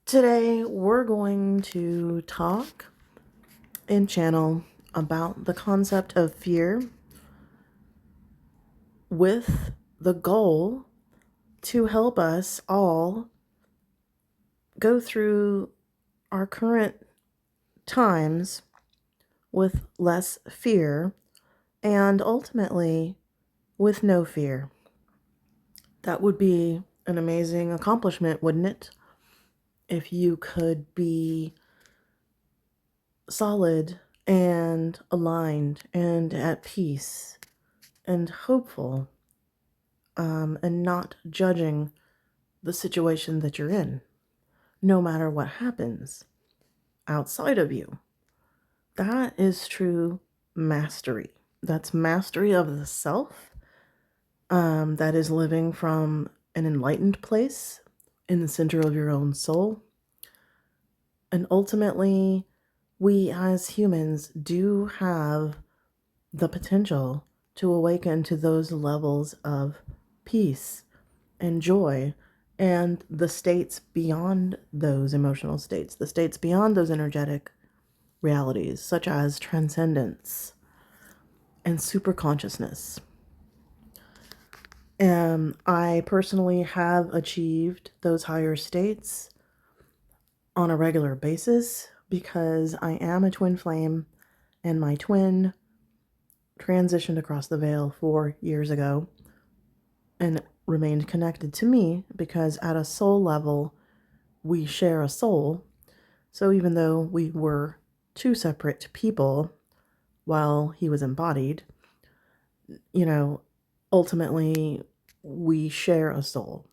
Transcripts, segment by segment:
Today, we're going to talk and channel about the concept of fear with the goal to help us all go through our current times with less fear and ultimately with no fear. That would be an amazing accomplishment, wouldn't it? If you could be solid and aligned and at peace and hopeful, and not judging the situation that you're in, no matter what happens outside of you. That is true mastery. That's mastery of the self. That is living from an enlightened place in the center of your own soul. And ultimately, we as humans do have the potential to awaken to those levels of peace and joy and the states beyond those emotional states, the states beyond those energetic realities, such as transcendence and superconsciousness. I personally have achieved those higher states on a regular basis because I am a twin flame and my twin transitioned across the veil 4 years ago and remained connected to me because at a soul level, we share a soul. So even though we were two separate people while he was embodied, ultimately we share a soul.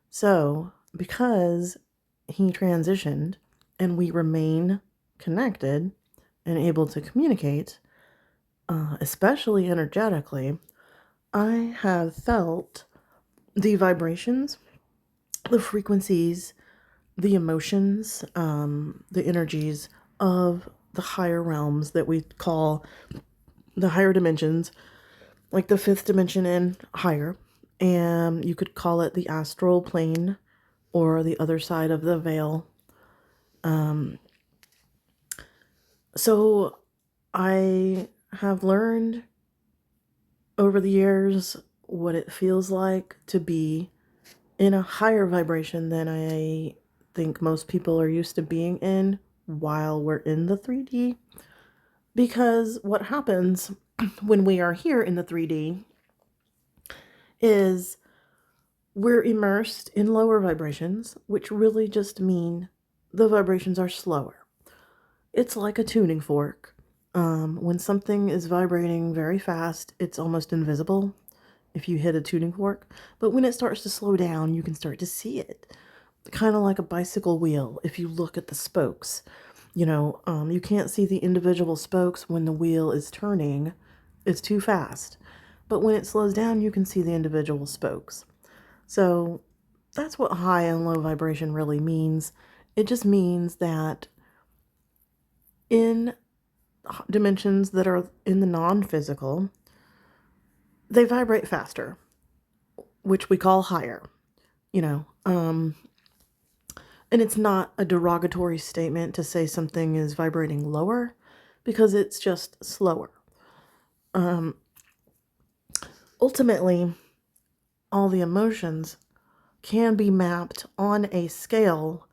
So because he transitioned and we remain connected and able to communicate, especially energetically, I have felt the vibrations, the frequencies, the emotions, the energies of the higher realms that we call the higher dimensions, like the fifth dimension and higher. And you could call it the astral plane or the other side of the veil. So I have learned over the years what it feels like to be in a higher vibration than I think most people are used to being in while we're in the 3D. Because what happens when we are here in the 3D is we're immersed in lower vibrations, which really just mean the vibrations are slower. It's like a tuning fork. When something is vibrating very fast, it's almost invisible if you hit a tuning fork. But when it starts to slow down, you can start to see it. Kind of like a bicycle wheel if you look at the spokes. You can't see the individual spokes when the wheel is turning. It's too fast. But when it slows down, you can see the individual spokes. So that's what high and low vibration really means. It just means that in dimensions that are in the non-physical, they vibrate faster, which we call higher, you know. And it's not a derogatory statement to say something is vibrating lower because it's just slower. Ultimately, all the emotions can be mapped on a scale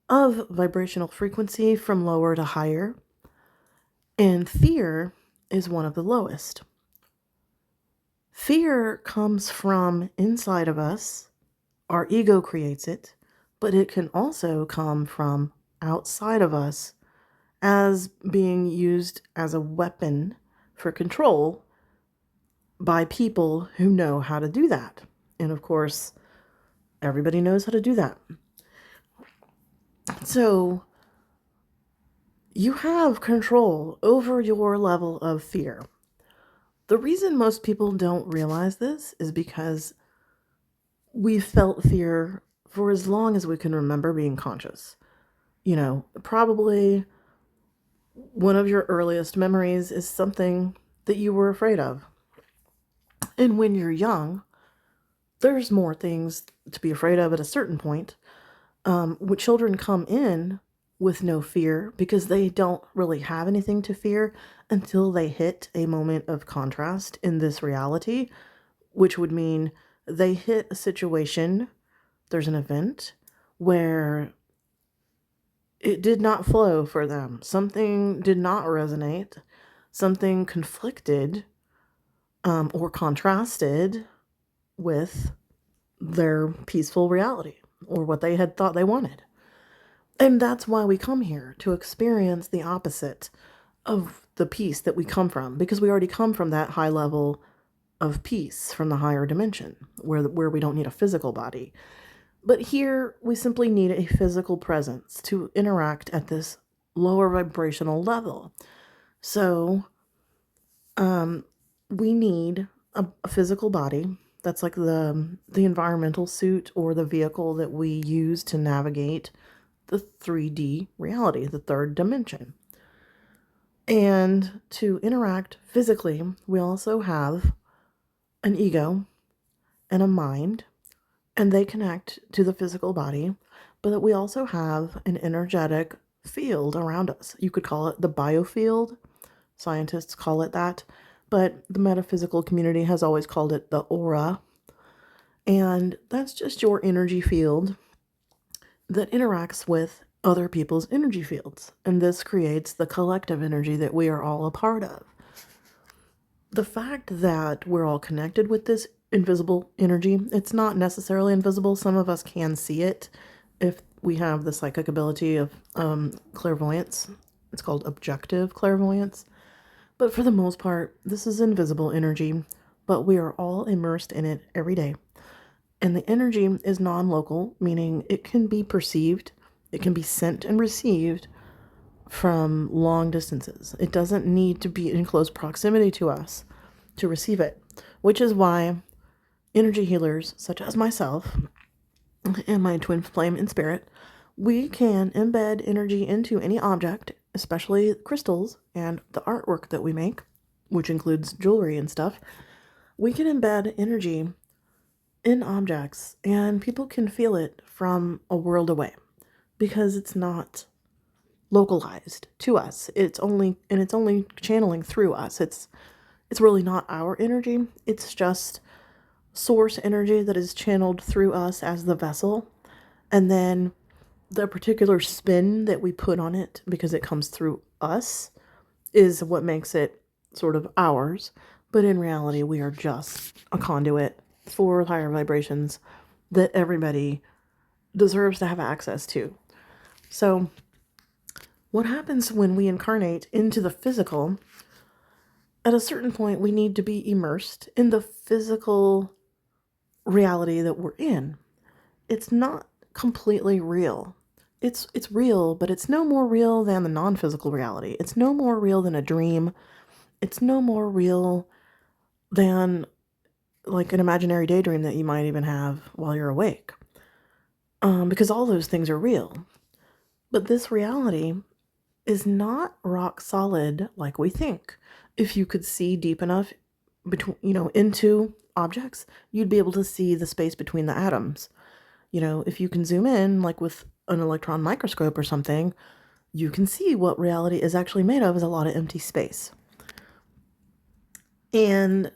of vibrational frequency from lower to higher, and fear is one of the lowest. Fear comes from inside of us. Our ego creates it, but it can also come from outside of us as being used as a weapon for control by people who know how to do that. And of course, everybody knows how to do that. So you have control over your level of fear. The reason most people don't realize this is because we've felt fear for as long as we can remember being conscious. Probably one of your earliest memories is something that you were afraid of. And when you're young, there's more things to be afraid of at a certain point. children come in with no fear because they don't really have anything to fear until they hit a moment of contrast in this reality, which would mean they hit a situation, there's an event where it did not flow for them. Something did not resonate. Something conflicted or contrasted with their peaceful reality or what they had thought they wanted. And that's why we come here, to experience the opposite of the peace that we come from, because we already come from that high level of peace from the higher dimension where we don't need a physical body. But here we simply need a physical presence to interact at this lower vibrational level. So we need a physical body. That's like the environmental suit or the vehicle that we use to navigate the 3D reality, the third dimension. And to interact physically, we also have an ego and a mind, and they connect to the physical body, but we also have an energetic field around us. You could call it the biofield. Scientists call it that, but the metaphysical community has always called it the aura. And that's just your energy field that interacts with other people's energy fields. And this creates the collective energy that we are all a part of. The fact that we're all connected with this invisible energy, it's not necessarily invisible. Some of us can see it if we have the psychic ability of clairvoyance. It's called objective clairvoyance. But for the most part, this is invisible energy, but we are all immersed in it every day. And the energy is non-local, meaning it can be perceived, it can be sent and received from long distances. It doesn't need to be in close proximity to us to receive it, which is why energy healers such as myself and my twin flame in spirit, we can embed energy into any object, especially crystals and the artwork that we make, which includes jewelry and stuff. We can embed energy in objects and people can feel it from a world away because it's not localized to us. It's only channeling through us. It's really not our energy. It's just source energy that is channeled through us as the vessel. And then the particular spin that we put on it, because it comes through us, is what makes it sort of ours. But in reality, we are just a conduit for higher vibrations that everybody deserves to have access to. So what happens when we incarnate into the physical? At a certain point, we need to be immersed in the physical reality that we're in. It's not completely real. It's real, but it's no more real than the non-physical reality. It's no more real than a dream. It's no more real than like an imaginary daydream that you might even have while you're awake. Because all those things are real. But this reality is not rock solid like we think. If you could see deep enough into objects, you'd be able to see the space between the atoms. If you can zoom in, like with an electron microscope or something, you can see what reality is actually made of is a lot of empty space. And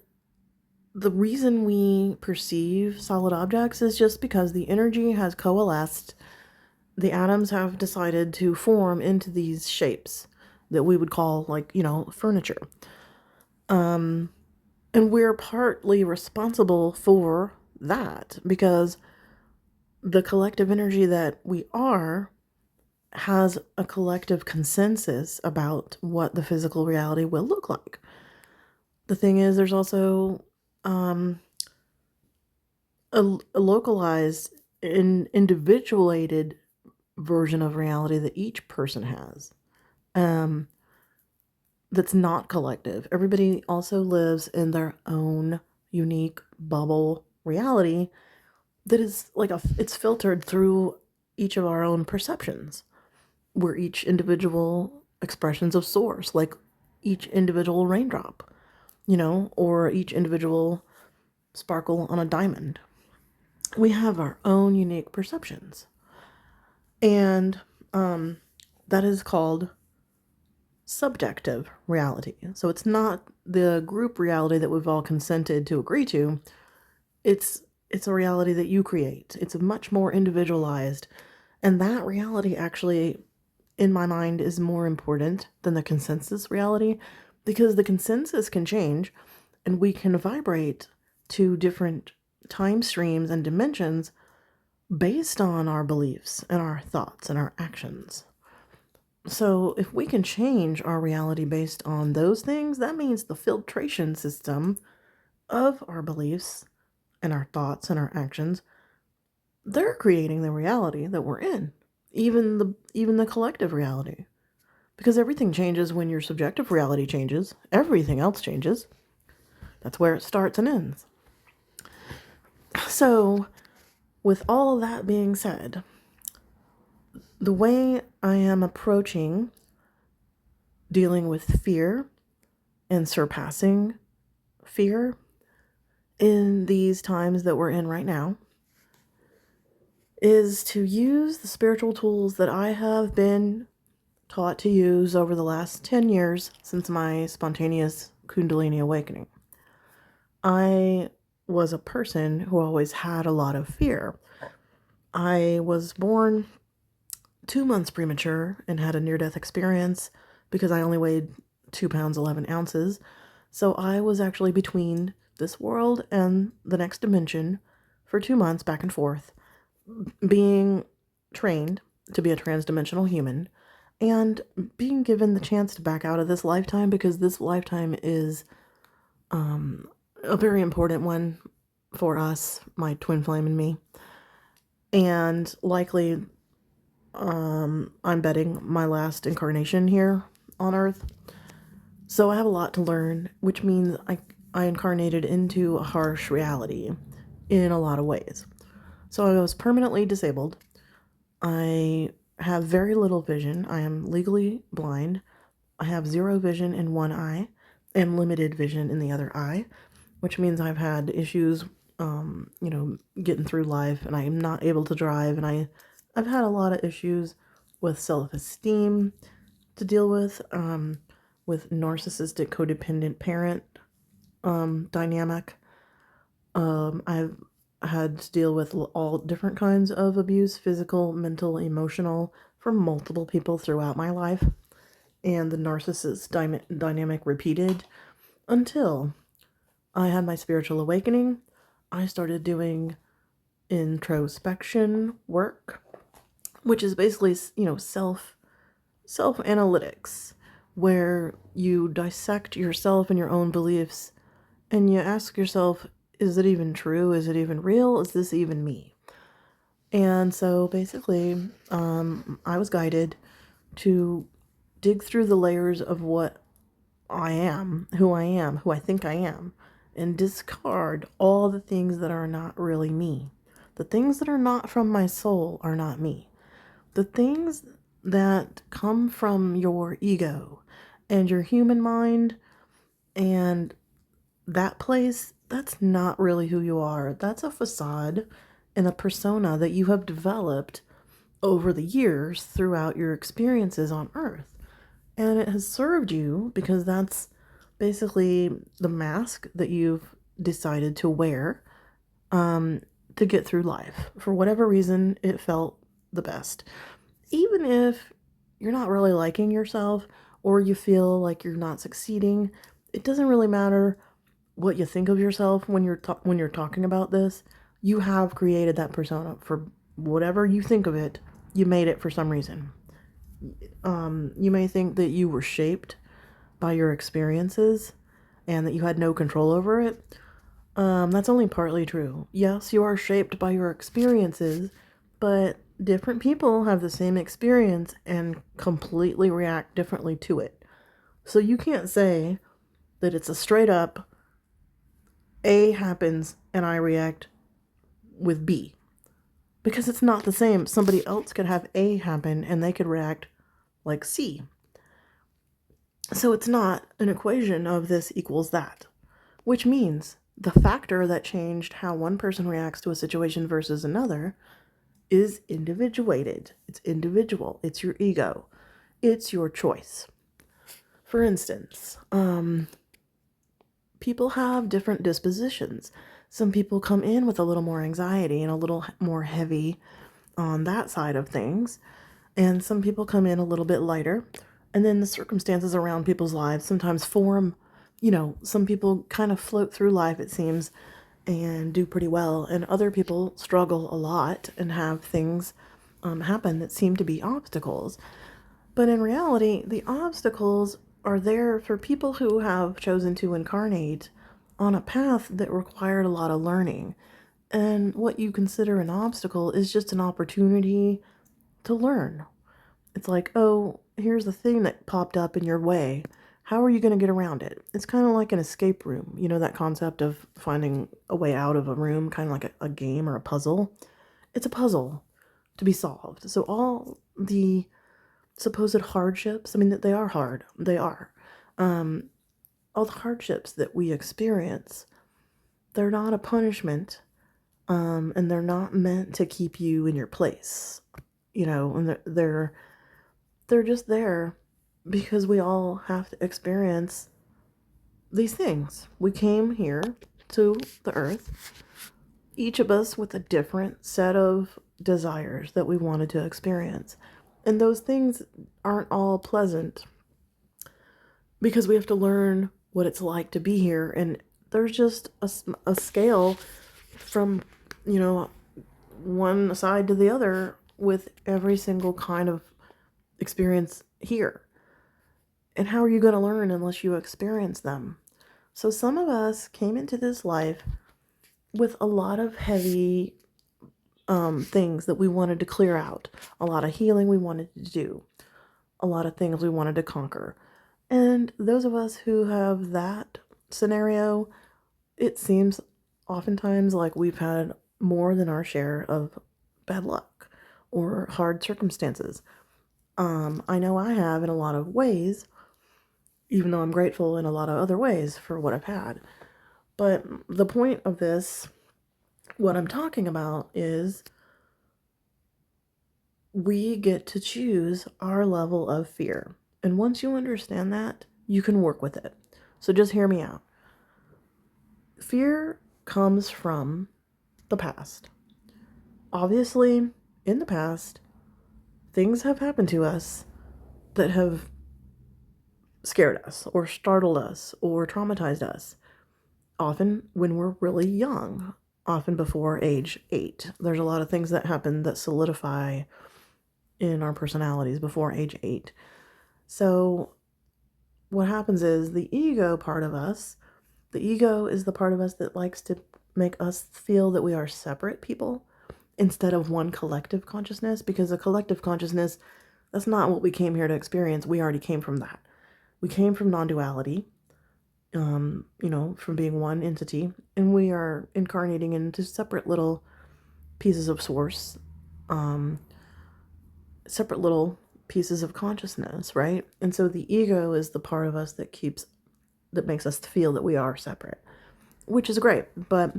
the reason we perceive solid objects is just because the energy has coalesced. The atoms have decided to form into these shapes that we would call furniture. And we're partly responsible for that because the collective energy that we are has a collective consensus about what the physical reality will look like. The thing is, there's also a localized, individuated version of reality that each person has. That's not collective. Everybody also lives in their own unique bubble reality that is it's filtered through each of our own perceptions. We're each individual expressions of source, like each individual raindrop, or each individual sparkle on a diamond. We have our own unique perceptions. And that is called subjective reality. So it's not the group reality that we've all consented to agree to. It's a reality that you create. It's much more individualized. And that reality actually, in my mind, is more important than the consensus reality, because the consensus can change and we can vibrate to different time streams and dimensions based on our beliefs and our thoughts and our actions. So, if we can change our reality based on those things, that means the filtration system of our beliefs and our thoughts and our actions, they're creating the reality that we're in. Even the collective reality. Because everything changes when your subjective reality changes. Everything else changes. That's where it starts and ends. So, with all that being said, the way I am approaching dealing with fear and surpassing fear in these times that we're in right now is to use the spiritual tools that I have been taught to use over the last 10 years since my spontaneous Kundalini awakening. I was a person who always had a lot of fear. I was born 2 months premature and had a near-death experience because I only weighed 2 pounds 11 ounces. So I was actually between this world and the next dimension for 2 months back and forth, being trained to be a transdimensional human and being given the chance to back out of this lifetime, because this lifetime is a very important one for us, my twin flame and me. And likely, I'm betting my last incarnation here on Earth. So I have a lot to learn, which means I incarnated into a harsh reality in a lot of ways. So I was permanently disabled. I have very little vision. I am legally blind. I have zero vision in one eye and limited vision in the other eye, which means I've had issues, getting through life, and I am not able to drive, and I've had a lot of issues with self-esteem to deal with narcissistic codependent parent dynamic. I've had to deal with all different kinds of abuse, physical, mental, emotional, from multiple people throughout my life. And the narcissist dynamic repeated until I had my spiritual awakening. I started doing introspection work, which is basically, self-analytics, where you dissect yourself and your own beliefs and you ask yourself, is it even true? Is it even real? Is this even me? And so basically, I was guided to dig through the layers of what I am, who I think I am, and discard all the things that are not really me. The things that are not from my soul are not me. The things that come from your ego and your human mind and that place, that's not really who you are. That's a facade and a persona that you have developed over the years throughout your experiences on Earth. And it has served you because that's basically the mask that you've decided to wear to get through life. For whatever reason, it felt the best. Even if you're not really liking yourself or you feel like you're not succeeding, it doesn't really matter what you think of yourself when you're talking about this. You have created that persona. For whatever you think of it, you made it for some reason. You may think that you were shaped by your experiences and that you had no control over it. That's only partly true. Yes, you are shaped by your experiences, but different people have the same experience and completely react differently to it. So you can't say that it's a straight up A happens and I react with B, because it's not the same. Somebody else could have A happen and they could react like C. So it's not an equation of this equals that, which means the factor that changed how one person reacts to a situation versus another is individuated. It's individual. It's your ego. It's your choice. For instance, people have different dispositions. Some people come in with a little more anxiety and a little more heavy on that side of things. And some people come in a little bit lighter. And then the circumstances around people's lives sometimes form, some people kind of float through life, it seems, and do pretty well. And other people struggle a lot and have things happen that seem to be obstacles. But in reality, the obstacles are there for people who have chosen to incarnate on a path that required a lot of learning. And what you consider an obstacle is just an opportunity to learn. It's like, oh, here's the thing that popped up in your way. How are you going to get around it? It's kind of like an escape room. You know, that concept of finding a way out of a room, kind of like a game or a puzzle. It's a puzzle to be solved. So all the supposed hardships, I mean, they are hard. They are. All the hardships that we experience, they're not a punishment, and they're not meant to keep you in your place. And they're just there because we all have to experience these things. We came here to the earth, each of us with a different set of desires that we wanted to experience. And those things aren't all pleasant because we have to learn what it's like to be here. And there's just a scale from, one side to the other with every single kind of experience here. And how are you going to learn unless you experience them? So some of us came into this life with a lot of heavy things that we wanted to clear out, a lot of healing we wanted to do, a lot of things we wanted to conquer. And those of us who have that scenario, it seems oftentimes like we've had more than our share of bad luck or hard circumstances. I know I have in a lot of ways, even though I'm grateful in a lot of other ways for what I've had. But the point of this, what I'm talking about, is we get to choose our level of fear. And once you understand that, you can work with it. So just hear me out. Fear comes from the past. Obviously, in the past, things have happened to us that have scared us or startled us or traumatized us. Often when we're really young, often before age 8. There's a lot of things that happen that solidify in our personalities before age 8. So what happens is the ego part of us, the ego is the part of us that likes to make us feel that we are separate people instead of one collective consciousness, because a collective consciousness, that's not what we came here to experience. We already came from that. We came from non-duality, from being one entity, and we are incarnating into separate little pieces of source, separate little pieces of consciousness, right? And so the ego is the part of us that makes us feel that we are separate, which is great, but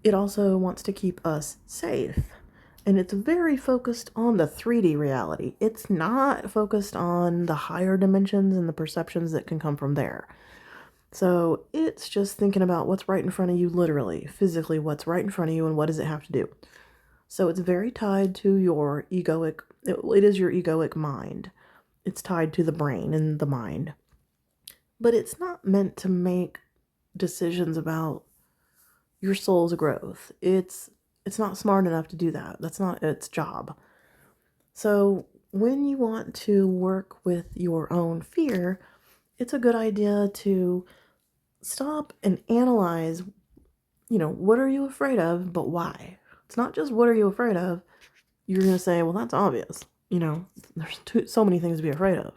it also wants to keep us safe. And it's very focused on the 3D reality. It's not focused on the higher dimensions and the perceptions that can come from there. So it's just thinking about what's right in front of you, literally, physically, what's right in front of you and what does it have to do. So it's very tied to your egoic, it is your egoic mind. It's tied to the brain and the mind. But it's not meant to make decisions about your soul's growth. It's not smart enough to do that. That's not its job. So when you want to work with your own fear, it's a good idea to stop and analyze, what are you afraid of, but why? It's not just what are you afraid of. You're going to say, well, that's obvious. There's so many things to be afraid of.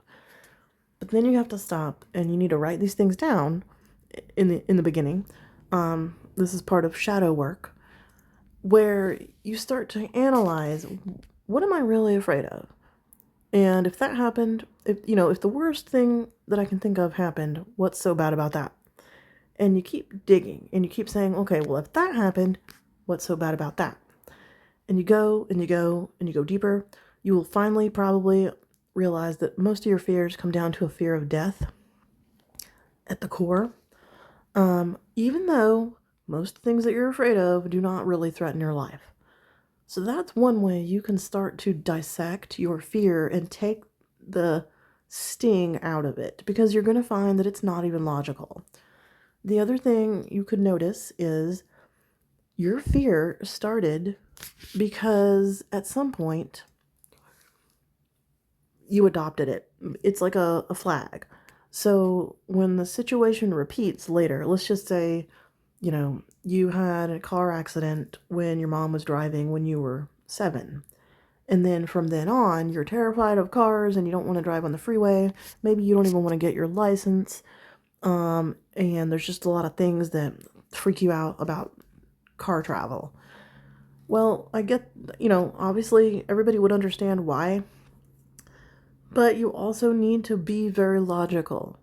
But then you have to stop and you need to write these things down in the beginning. This is part of shadow work, where you start to analyze, what am I really afraid of? And if that happened, if the worst thing that I can think of happened, what's so bad about that? And you keep digging and you keep saying, okay, well, if that happened, what's so bad about that? and you go and you go and you go deeper, you will finally probably realize that most of your fears come down to a fear of death at the core. Even though most things that you're afraid of do not really threaten your life. So that's one way you can start to dissect your fear and take the sting out of it, because you're going to find that it's not even logical. The other thing you could notice is your fear started because at some point you adopted it. It's like a flag. So when the situation repeats later, let's just say, you had a car accident when your mom was driving when you were 7. And then from then on, you're terrified of cars and you don't want to drive on the freeway. Maybe you don't even want to get your license. And there's just a lot of things that freak you out about car travel. Well, I get, obviously everybody would understand why, but you also need to be very logical.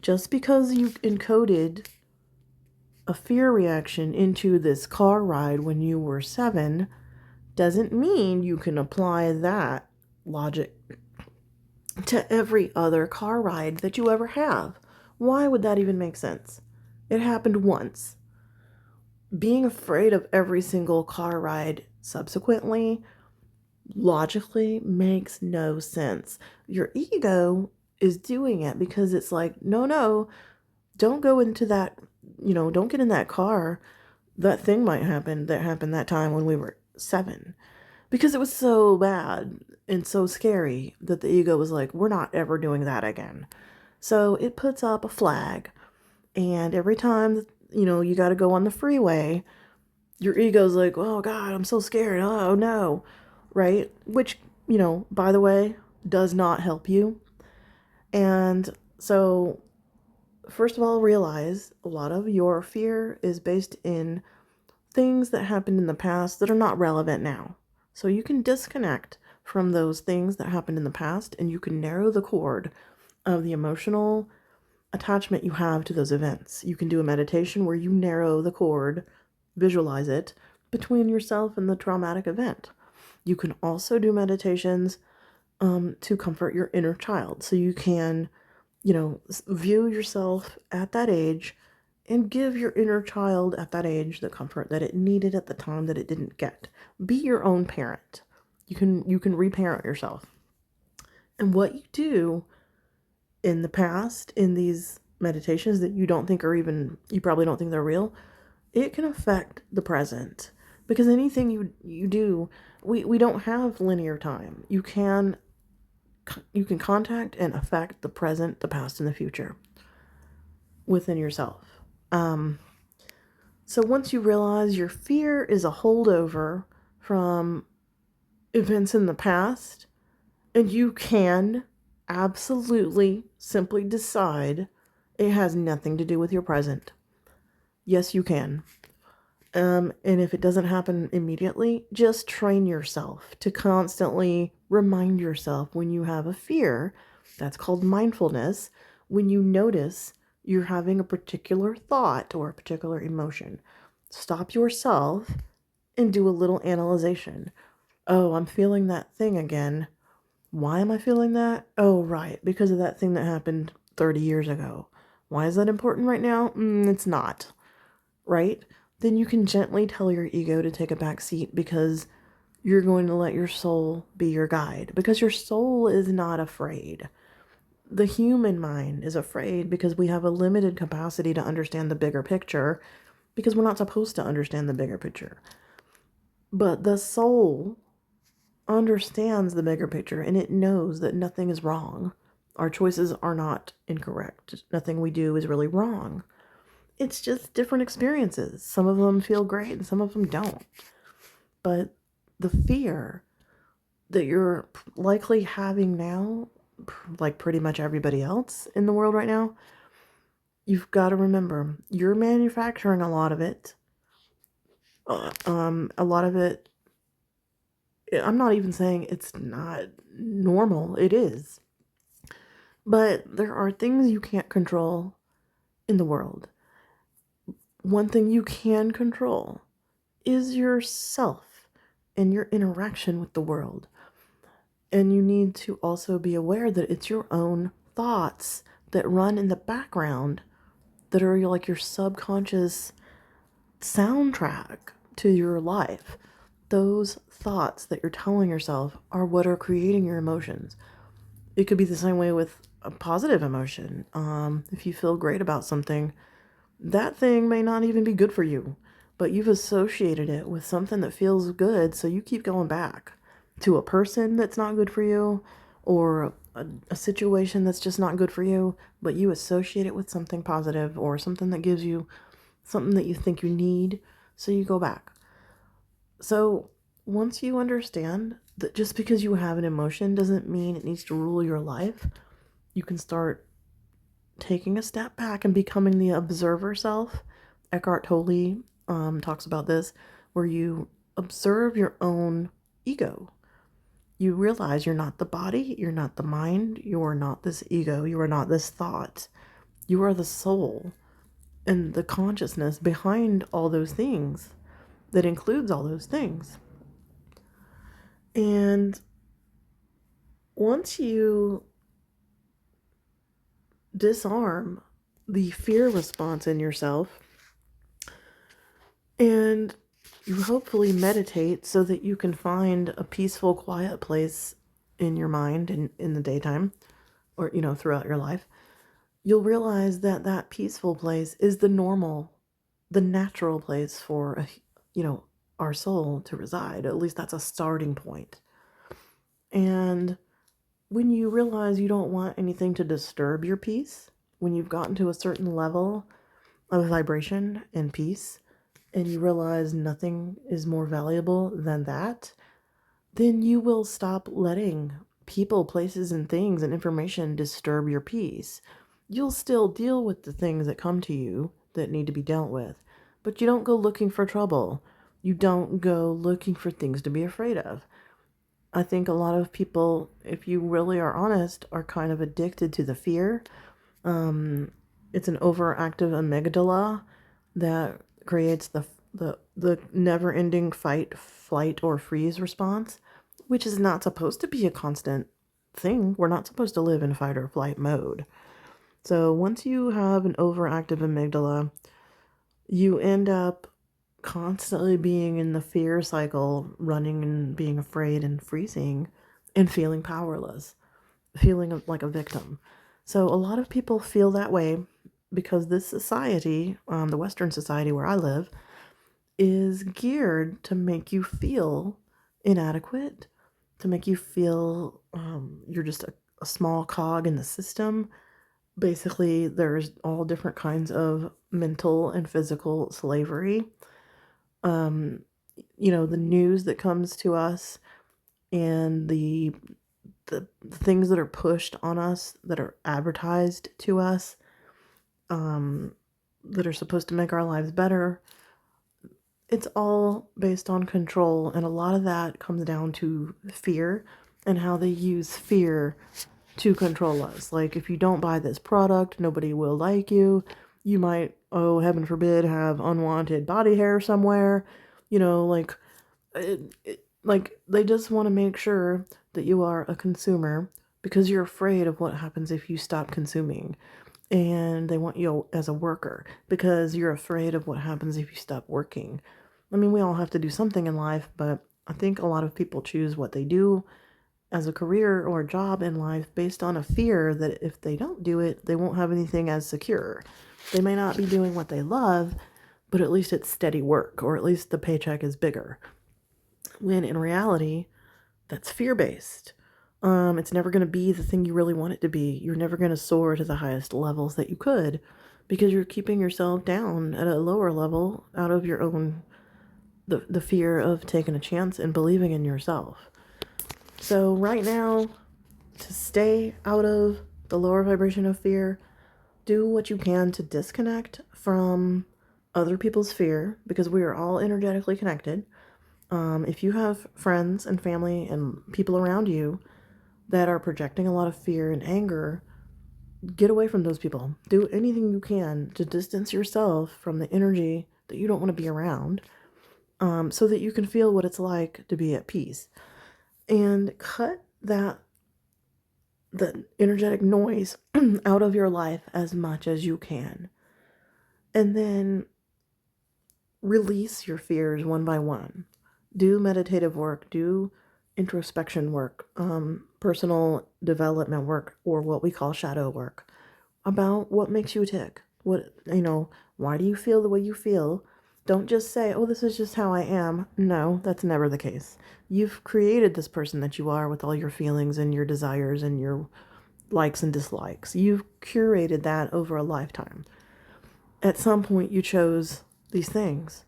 Just because you encoded a fear reaction into this car ride when you were 7 doesn't mean you can apply that logic to every other car ride that you ever have. Why would that even make sense? It happened once. Being afraid of every single car ride subsequently logically makes no sense. Your ego is doing it because it's like, no, don't go into that, don't get in that car. That thing might happen that happened that time when we were 7. Because it was so bad and so scary that the ego was like, we're not ever doing that again. So it puts up a flag. And every time, you got to go on the freeway, your ego's like, oh God, I'm so scared. Oh no. Right? Which, by the way, does not help you. And so, first of all, realize a lot of your fear is based in things that happened in the past that are not relevant now. So you can disconnect from those things that happened in the past and you can narrow the cord of the emotional attachment you have to those events. You can do a meditation where you narrow the cord, visualize it, between yourself and the traumatic event. You can also do meditations to comfort your inner child. So you can, view yourself at that age and give your inner child at that age the comfort that it needed at the time that it didn't get. Be your own parent. You can reparent yourself. And what you do in the past in these meditations that you probably don't think they're real, it can affect the present. Because anything you do, we don't have linear time. You can contact and affect the present, the past, and the future within yourself. So once you realize your fear is a holdover from events in the past, and you can absolutely simply decide it has nothing to do with your present. Yes, you can. And if it doesn't happen immediately, just train yourself to constantly remind yourself when you have a fear. That's called mindfulness. When you notice you're having a particular thought or a particular emotion, stop yourself and do a little analyzation. Oh, I'm feeling that thing again. Why am I feeling that? Oh, right, because of that thing that happened 30 years ago. Why is that important right now? It's not. Right? Then you can gently tell your ego to take a back seat, because you're going to let your soul be your guide, because your soul is not afraid. The human mind is afraid because we have a limited capacity to understand the bigger picture, because we're not supposed to understand the bigger picture. But the soul understands the bigger picture, and it knows that nothing is wrong. Our choices are not incorrect. Nothing we do is really wrong. It's just different experiences. Some of them feel great and some of them don't. But the fear that you're likely having now, like pretty much everybody else in the world right now, you've got to remember, you're manufacturing a lot of it. A lot of it, I'm not even saying it's not normal. It is. But there are things you can't control in the world. One thing you can control is yourself. in your interaction with the world. And you need to also be aware that it's your own thoughts that run in the background that are like your subconscious soundtrack to your life. Those thoughts that you're telling yourself are what are creating your emotions. It could be the same way with a positive emotion. If you feel great about something, that thing may not even be good for you, but you've associated it with something that feels good, so you keep going back to a person that's not good for you, or a situation that's just not good for you, but you associate it with something positive or something that gives you something that you think you need, so you go back. So once you understand that just because you have an emotion doesn't mean it needs to rule your life, you can start taking a step back and becoming the observer self. Eckhart Tolle talks about this, where you observe your own ego. You realize you're not the body, you're not the mind, you are not this ego, you are not this thought. You are the soul and the consciousness behind all those things that includes all those things. And once you disarm the fear response in yourself, and you hopefully meditate so that you can find a peaceful, quiet place in your mind in the daytime, or, throughout your life, you'll realize that that peaceful place is the normal, the natural place for, our soul to reside. At least that's a starting point. And when you realize you don't want anything to disturb your peace, when you've gotten to a certain level of vibration and peace, and you realize nothing is more valuable than that, then you will stop letting people, places, and things and information disturb your peace. You'll still deal with the things that come to you that need to be dealt with, but you don't go looking for trouble. You don't go looking for things to be afraid of. I think a lot of people, if you really are honest, are kind of addicted to the fear. It's an overactive amygdala that creates the never-ending fight, flight, or freeze response, which is not supposed to be a constant thing. We're not supposed to live in fight or flight mode. So once you have an overactive amygdala, you end up constantly being in the fear cycle, running and being afraid and freezing and feeling powerless, feeling like a victim. So a lot of people feel that way because this society, the Western society where I live, is geared to make you feel inadequate, to make you feel you're just a small cog in the system. Basically, there's all different kinds of mental and physical slavery. The news that comes to us and the things that are pushed on us, that are advertised to us, that are supposed to make our lives better, it's all based on control, and a lot of that comes down to fear and how they use fear to control us. Like, if you don't buy this product, nobody will like you. You might, oh, heaven forbid, have unwanted body hair somewhere. Like they just want to make sure that you are a consumer because you're afraid of what happens if you stop consuming. And they want you as a worker because you're afraid of what happens if you stop working. I mean, we all have to do something in life, but I think a lot of people choose what they do as a career or a job in life based on a fear that if they don't do it, they won't have anything as secure. They may not be doing what they love, but at least it's steady work, or at least the paycheck is bigger. When in reality, that's fear-based. It's never going to be the thing you really want it to be. You're never going to soar to the highest levels that you could because you're keeping yourself down at a lower level out of your own, the fear of taking a chance and believing in yourself. So right now, to stay out of the lower vibration of fear, do what you can to disconnect from other people's fear, because we are all energetically connected. If you have friends and family and people around you that are projecting a lot of fear and anger, get away from those people. Do anything you can to distance yourself from the energy that you don't want to be around. so that you can feel what it's like to be at peace. And cut the energetic noise out of your life as much as you can. And then release your fears one by one. Do meditative work, do introspection work, personal development work, or what we call shadow work about what makes you tick. Why do you feel the way you feel? Don't just say, oh, this is just how I am. No, that's never the case. You've created this person that you are with all your feelings and your desires and your likes and dislikes. You've curated that over a lifetime. At some point, you chose these things.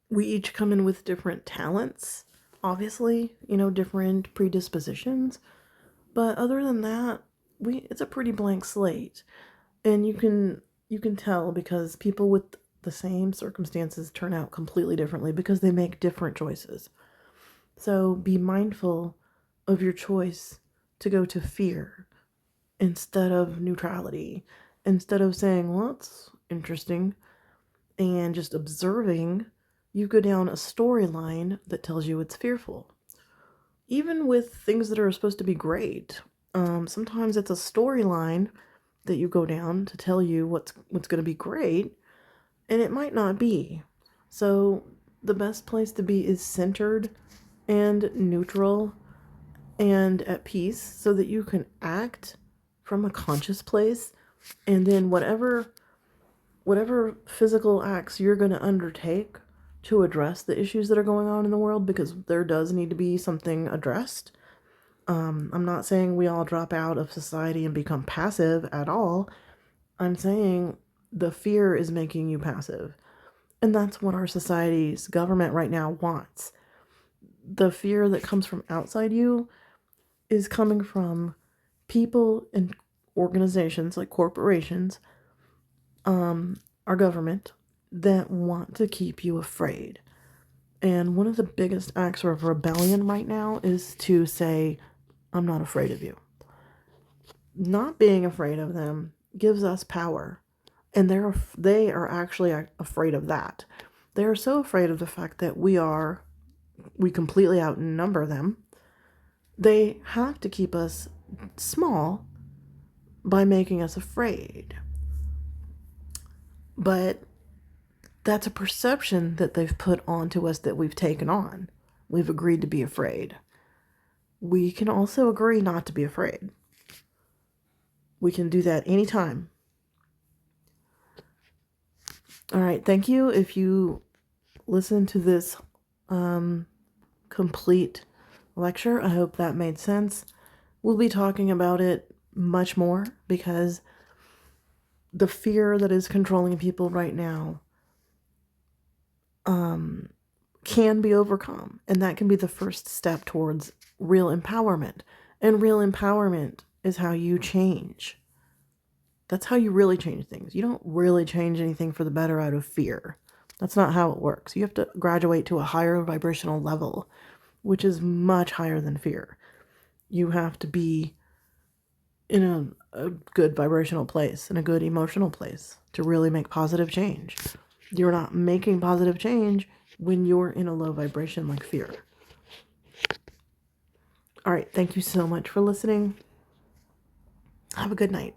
We each come in with different talents, obviously, different predispositions. But other than that, it's a pretty blank slate. And you can tell because people with the same circumstances turn out completely differently because they make different choices. So be mindful of your choice to go to fear instead of neutrality, instead of saying, well, it's interesting, and just observing. You go down a storyline that tells you it's fearful. Even with things that are supposed to be great, sometimes it's a storyline that you go down to tell you what's going to be great, and it might not be. So the best place to be is centered and neutral and at peace so that you can act from a conscious place, and then whatever physical acts you're going to undertake to address the issues that are going on in the world, because there does need to be something addressed. I'm not saying we all drop out of society and become passive at all. I'm saying the fear is making you passive. And that's what our society's government right now wants. The fear that comes from outside you is coming from people and organizations like corporations, our government, that want to keep you afraid. And one of the biggest acts of rebellion right now is to say, I'm not afraid of you. Not being afraid of them gives us power. And they are actually afraid of that. They are so afraid of the fact that we completely outnumber them. They have to keep us small by making us afraid. But that's a perception that they've put onto us that we've taken on. We've agreed to be afraid. We can also agree not to be afraid. We can do that anytime. All right, thank you. If you listen to this complete lecture, I hope that made sense. We'll be talking about it much more because the fear that is controlling people right now can be overcome, and that can be the first step towards real empowerment. And real empowerment is how you change. That's how you really change things. You don't really change anything for the better out of fear. That's not how it works. You have to graduate to a higher vibrational level, which is much higher than fear. You have to be in a good vibrational place, in a good emotional place to really make positive change. You're not making positive change when you're in a low vibration like fear. All right, thank you so much for listening. Have a good night.